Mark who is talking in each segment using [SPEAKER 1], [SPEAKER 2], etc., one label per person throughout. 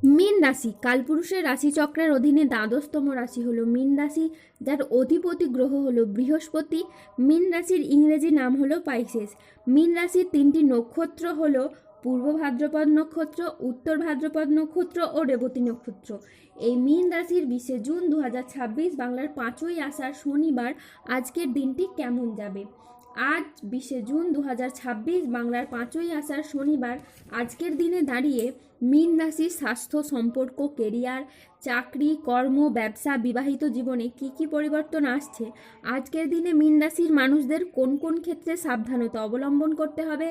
[SPEAKER 1] মীন রাশি কালপুরুষের রাশিচক্রের অধীনে দ্বাদশতম রাশি হলো মীন রাশি, যার অধিপতি গ্রহ হলো বৃহস্পতি। মীন রাশির ইংরেজি নাম হলো পাইসেস। মীন রাশির তিনটি নক্ষত্র হলো পূর্ব ভাদ্রপদ নক্ষত্র, উত্তর ভাদ্রপদ নক্ষত্র ও রেবতী নক্ষত্র। এই মীন রাশির 20 জুন 2026 বাংলার 5ই আষাঢ় শনিবার আজকের দিনটি কেমন যাবে? আজ 20 জুন 2026 বাংলার 5ই আষাঢ় শনিবার আজকের দিনে দাঁড়িয়ে মীন রাশির স্বাস্থ্য, সম্পর্ক, কেরিয়ার, চাকরি, কর্ম, ব্যবসা, বিবাহিত জীবনে কি কি পরিবর্তন আসছে, আজকের দিনে মীন রাশির মানুষদের কোন কোন ক্ষেত্রে সাবধানতা অবলম্বন করতে হবে,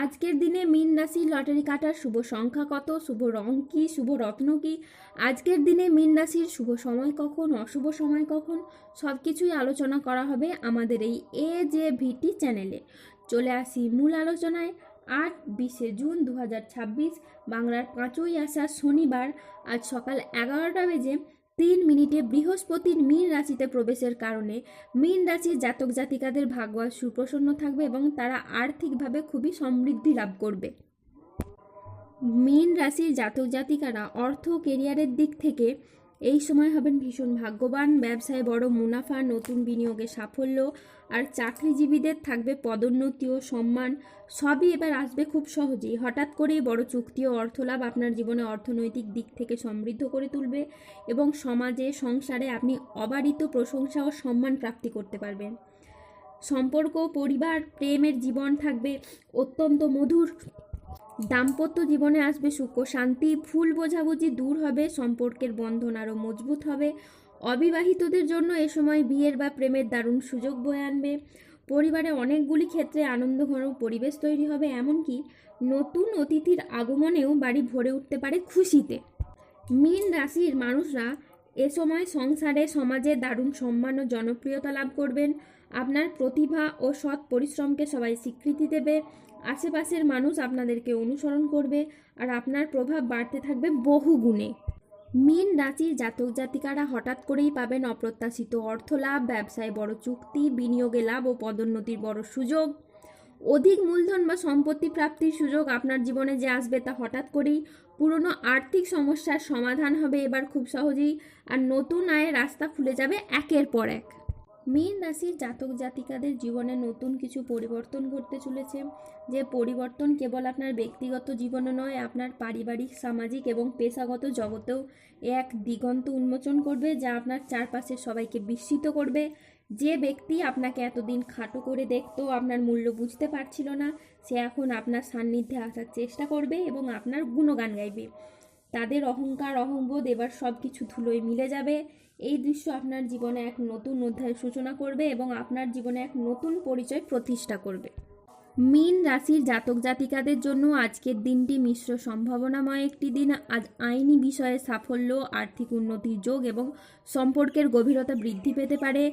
[SPEAKER 1] আজকের দিনে মীন রাশির লটারি কাটার শুভ সংখ্যা কত, শুভ রং কী, শুভ রত্ন কী, আজকের দিনে মীন রাশির শুভ সময় কখন, অশুভ সময় কখন, সব কিছুই আলোচনা করা হবে আমাদের এই AJVT চ্যানেলে। চলে আসি মূল আলোচনায়। আজ 20 জুন 2026 বাংলার 5ই আষাঢ় শনিবার আজ সকাল 11টা বেজে 3 মিনিটে বৃহস্পতির মীন রাশিতে প্রবেশের কারণে মীন রাশির জাতক জাতিকাদের ভাগ্য সুপ্রসন্ন থাকবে এবং তারা আর্থিকভাবে খুবই সমৃদ্ধি লাভ করবে। মীন রাশির জাতক জাতিকারা অর্থ কেরিয়ারের দিক থেকে এই সময় হবেন ভীষণ ভাগ্যবান। ব্যবসায় বড় মুনাফা, নতুন বিনিয়োগে সাফল্য, আর চাকরিজীবীদের থাকবে পদোন্নতি ও সম্মান। সবই এবার আসবে খুব সহজেই। হঠাৎ করেই বড় চুক্তি ও অর্থলাভ আপনার জীবনে অর্থনৈতিক দিক থেকে সমৃদ্ধ করে তুলবে এবং সমাজে, সংসারে আপনি অবারিত প্রশংসা ও সম্মান প্রাপ্তি করতে পারবেন। সম্পর্ক, পরিবার, প্রেমের জীবন থাকবে অত্যন্ত মধুর। দাম্পত্য জীবনে আসবে সুখ ও শান্তি, ভুল বোঝাবুঝি দূর হবে, সম্পর্কের বন্ধন আরও মজবুত হবে। অবিবাহিতদের জন্য এ সময় বিয়ের বা প্রেমের দারুণ সুযোগ বয়ে আনবে। পরিবারে অনেকগুলি ক্ষেত্রে আনন্দঘন পরিবেশ তৈরি হবে, এমনকি নতুন অতিথির আগমনেও বাড়ি ভরে উঠতে পারে খুশিতে। মীন রাশির মানুষরা এ সময় সংসারে, সমাজে দারুণ সম্মান ও জনপ্রিয়তা লাভ করবেন। আপনার প্রতিভা ও সৎ পরিশ্রমকে সবাই স্বীকৃতি দেবে। আশেপাশের মানুষ আপনাদেরকে অনুসরণ করবে আর আপনার প্রভাব বাড়তে থাকবে বহু গুণে। মীন রাশির জাতক জাতিকারা হঠাৎ করেই পাবেন অপ্রত্যাশিত অর্থ লাভ, ব্যবসায় বড় চুক্তি, বিনিয়োগে লাভ ও পদোন্নতির বড় সুযোগ। অধিক মূলধন বা সম্পত্তি প্রাপ্তির সুযোগ আপনার জীবনে যে আসবে তা হঠাৎ করেই। পুরনো আর্থিক সমস্যার সমাধান হবে এবার খুব সহজেই, আর নতুন আয়ের রাস্তা খুলে যাবে একের পর এক। মীন রাশির জাতক জাতিকাদের জীবনে নতুন কিছু পরিবর্তন ঘটতে চলেছে। যে পরিবর্তন কেবল আপনার ব্যক্তিগত জীবনে নয়, আপনার পারিবারিক, সামাজিক এবং পেশাগত জগতেও এক দিগন্ত উন্মোচন করবে, যা আপনার চারপাশের সবাইকে বিস্মিত করবে। যে ব্যক্তি আপনাকে এতদিন খাটো করে দেখতো, আপনার মূল্য বুঝতে পারছিল না, সে এখন আপনার সান্নিধ্যে আসার চেষ্টা করবে এবং আপনার গুণগান গাইবে। তাদের অহংকার, অহংবোধ এবার সব কিছু ধুলোয় মিলে যাবে। এই দৃশ্য আপনার জীবনে এক নতুন অধ্যায়ের সূচনা করবে এবং আপনার জীবনে এক নতুন পরিচয় প্রতিষ্ঠা করবে। মীন রাশির জাতক জাতিকাদের জন্য আজকের দিনটি মিশ্র সম্ভাবনাময় একটি দিন। আজ আইনি বিষয়ে সাফল্য, আর্থিক উন্নতির যোগ এবং সম্পর্কের গভীরতা বৃদ্ধি পেতে পারে।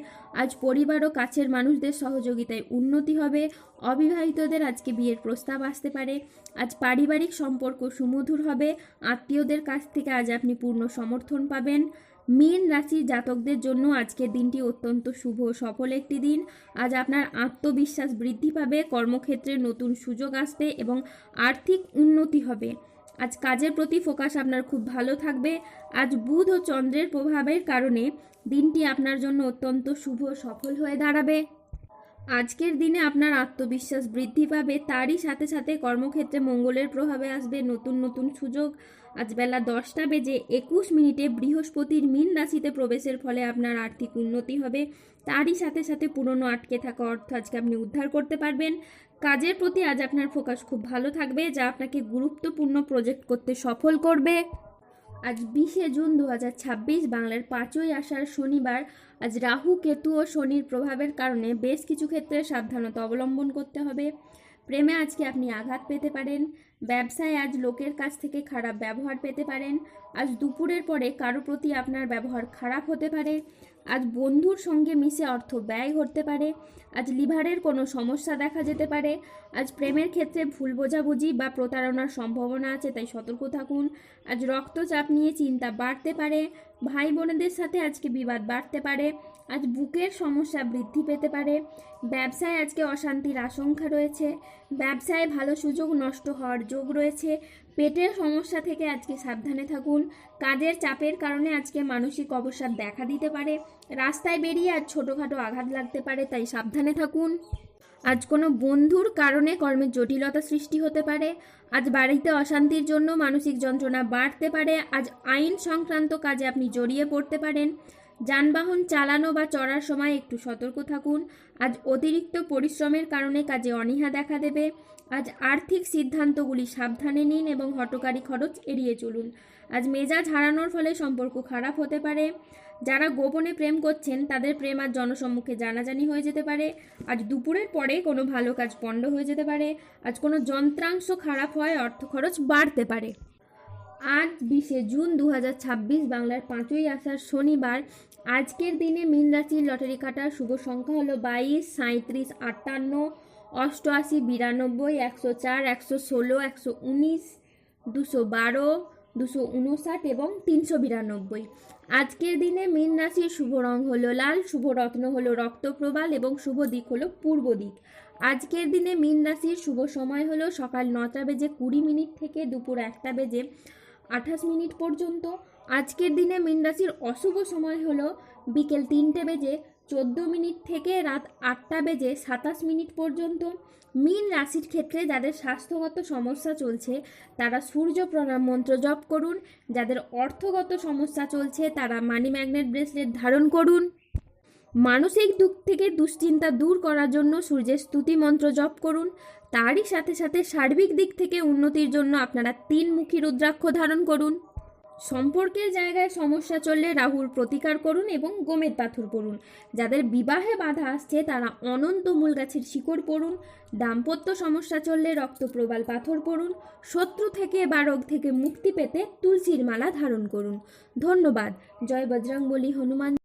[SPEAKER 1] আজ পরিবার ও কাছের মানুষদের সহযোগিতায় উন্নতি হবে। অবিবাহিতদের আজকে বিয়ের প্রস্তাব আসতে পারে। আজ পারিবারিক সম্পর্ক সুমধুর হবে। আত্মীয়দের কাছ থেকে আজ আপনি পূর্ণ সমর্থন পাবেন। মীন রাশির জাতকদের জন্য আজকের দিনটি অত্যন্ত শুভ ও সফল একটি দিন। আজ আপনার আত্মবিশ্বাস বৃদ্ধি পাবে, কর্মক্ষেত্রে নতুন সুযোগ আসবে এবং আর্থিক উন্নতি হবে। আজ কাজের প্রতি ফোকাস আপনার খুব ভালো থাকবে। আজ বুধ ও চন্দ্রের প্রভাবের কারণে দিনটি আপনার জন্য অত্যন্ত শুভ ও সফল হয়ে দাঁড়াবে। আজকের দিনে আপনার আত্মবিশ্বাস বৃদ্ধি পাবে, তারই সাথে সাথে কর্মক্ষেত্রে মঙ্গলের প্রভাবে আসবে নতুন নতুন সুযোগ। আজ বেলা 10টা বেজে 21 মিনিটে বৃহস্পতির মীন রাশিতে প্রবেশের ফলে আপনার আর্থিক উন্নতি হবে, তারই সাথে সাথে পুরনো আটকে থাকা অর্থ আজকে আপনি উদ্ধার করতে পারবেন। কাজের প্রতি আজ আপনার ফোকাস খুব ভালো থাকবে, যা আপনাকে গুরুত্বপূর্ণ প্রজেক্ট করতে সফল করবে। আজ 20 জুন 2026 বাংলার 5ই আষাঢ় শনিবার আজ রাহু, কেতু ও শনির প্রভাবের কারণে বেশ কিছু ক্ষেত্রে সাবধানতা অবলম্বন করতে হবে। প্রেমে আজকে আপনি আঘাত পেতে পারেন। ব্যবসায় আজ লোকের কাছ থেকে খারাপ ব্যবহার পেতে পারেন। আজ দুপুরের পরে কারো প্রতি আপনার ব্যবহার খারাপ হতে পারে। আজ বন্ধুর সঙ্গে মিশে অর্থ ব্যয় ঘটতে পারে। আজ লিভারের কোনো সমস্যা দেখা যেতে পারে। আজ প্রেমের ক্ষেত্রে ভুল বোঝাবুঝি বা প্রতারণার সম্ভাবনা আছে, তাই সতর্ক থাকুন। আজ রক্তচাপ নিয়ে চিন্তা বাড়তে পারে। ভাই বোনেদের সাথে আজকে বিবাদ বাড়তে পারে। আজ বুকের সমস্যা বৃদ্ধি পেতে পারে। ব্যবসায় আজকে অশান্তির আশঙ্কা রয়েছে। ব্যবসায় ভালো সুযোগ নষ্ট হওয়ার যোগ রয়েছে। পেটের সমস্যা থেকে আজকে সাবধানে থাকুন। কাজের চাপের কারণে আজকে মানসিক অবসাদ দেখা দিতে পারে। রাস্তায় বেরিয়ে আজ ছোটোখাটো আঘাত লাগতে পারে, তাই সাবধানে থাকুন। আজ কোনো বন্ধুর কারণে কর্মের জটিলতা সৃষ্টি হতে পারে। আজ বাড়িতে অশান্তির জন্য মানসিক যন্ত্রণা বাড়তে পারে। আজ আইন সংক্রান্ত কাজে আপনি জড়িয়ে পড়তে পারেন। যানবাহন চালানো বা চড়ার সময় একটু সতর্ক থাকুন। আজ অতিরিক্ত পরিশ্রমের কারণে কাজে অনীহা দেখা দেবে। আজ আর্থিক সিদ্ধান্তগুলি সাবধানে নিন এবং হঠকারী খরচ এড়িয়ে চলুন। আজ মেজাজ হারানোর ফলে সম্পর্ক খারাপ হতে পারে। যারা গোপনে প্রেম করছেন তাদের প্রেম আজ জনসম্মুখে জানাজানি হয়ে যেতে পারে। আজ দুপুরের পরে কোনো ভালো কাজ পণ্ড হয়ে যেতে পারে। আজ কোনো যন্ত্রাংশ খারাপ হয়, অর্থ খরচ বাড়তে পারে। আজ 20শে জুন 2026, বাংলার 5ই আষাঢ়, শনিবার। আজকের দিনে মীন রাশির লটারি কাটার শুভ সংখ্যা হলো 22, 37, 58, 88, 92, 104, 116, 119, 212, 259 এবং 392। আজকের দিনে মীন রাশির শুভ রং হলো লাল, শুভ রত্ন হলো রক্তপ্রবাল এবং শুভ দিক হলো পূর্ব দিক। আজকের দিনে মীন রাশির শুভ সময় হলো সকাল 9:20 থেকে দুপুর 1:28 পর্যন্ত। আজকের দিনে মীন রাশির অশুভ সময় হলো বিকেল 3:14 থেকে রাত 8:27 পর্যন্ত। মীন রাশির ক্ষেত্রে যাদের স্বাস্থ্যগত সমস্যা চলছে তারা সূর্য প্রণাম মন্ত্র জপ করুন। যাদের অর্থগত সমস্যা চলছে তারা মানি ম্যাগনেট ব্রেসলেট ধারণ করুন। মানসিক দুঃখ থেকে দুশ্চিন্তা দূর করার জন্য সূর্যের স্তুতি মন্ত্র জপ করুন। তারই সাথে সাথে সার্বিক দিক থেকে উন্নতির জন্য আপনারা 3-মুখী রুদ্রাক্ষ ধারণ করুন। সম্পর্কের জায়গায় সমস্যা চললে রাহুর প্রতিকার করুন এবং গোমেদ পাথর পড়ুন। যাদের বিবাহে বাধা আসছে তারা অনন্ত মূল গাছের শিকড় পড়ুন। দাম্পত্য সমস্যা চললে রক্তপ্রবাল পাথর পড়ুন। শত্রু থেকে বা রোগ থেকে মুক্তি পেতে তুলসীর মালা ধারণ করুন। ধন্যবাদ। জয় বজরংবলী হনুমান।